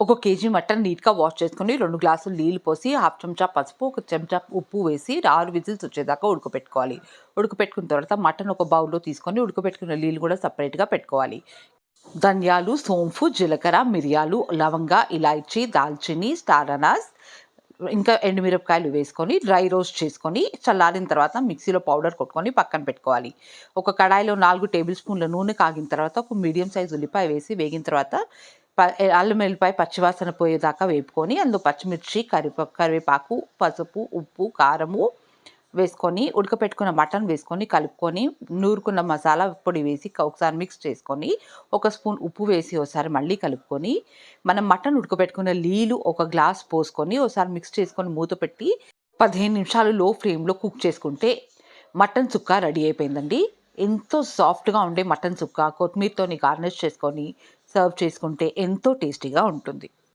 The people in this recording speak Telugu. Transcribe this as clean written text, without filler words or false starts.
ఒక కేజీ మటన్ నీట్‌గా వాష్ చేసుకొని 2 గ్లాసులు నీళ్లు పోసి, హాఫ్ చెంచా పసుపు, ఒక చెంచా ఉప్పు వేసి 6 విజిల్స్ వచ్చేదాకా ఉడకపెట్టుకోవాలి. ఉడకపెట్టుకున్న తర్వాత మటన్ ఒక బౌల్‌లో తీసుకొని ఉడకపెట్టుకున్న నీళ్లు కూడా సెపరేట్‌గా పెట్టుకోవాలి. ధనియాలు, సోంపు, జీలకర్ర, మిరియాలు, లవంగ, ఇలాయచి, దాల్చిని, స్టార్ అనాస్, ఇంకా ఎండుమిరపకాయలు వేసుకొని డ్రై రోస్ట్ చేసుకొని చల్లారిన తర్వాత మిక్సీలో పౌడర్ కొట్టుకొని పక్కన పెట్టుకోవాలి. ఒక కడాయిలో 4 టేబుల్ స్పూన్ల నూనె కాగిన తర్వాత ఒక మీడియం సైజ్ ఉల్లిపాయ వేసి వేగిన తర్వాత అల్లం వెల్లిపాయ పచ్చివాసన పోయేదాకా వేపుకొని అందులో పచ్చిమిర్చి, కరివేపాకు, పసుపు, ఉప్పు, కారము వేసుకొని ఉడకపెట్టుకున్న మటన్ వేసుకొని కలుపుకొని నూరుకున్న మసాలా పొడి వేసి ఒకసారి మిక్స్ చేసుకొని ఒక స్పూన్ ఉప్పు వేసి ఒకసారి మళ్ళీ కలుపుకొని మనం మటన్ ఉడకపెట్టుకున్న నీళ్ళు ఒక గ్లాస్ పోసుకొని ఒకసారి మిక్స్ చేసుకొని మూత పెట్టి 15 నిమిషాలు లో ఫ్లేమ్లో కుక్ చేసుకుంటే మటన్ సుక్క రెడీ అయిపోయిందండి. ఎంతో సాఫ్ట్గా ఉండే మటన్ సుక్క కొత్తిమీరతోని గార్నిష్ చేసుకొని సర్వ్ చేసుకుంటే ఎంతో టేస్టీగా ఉంటుంది.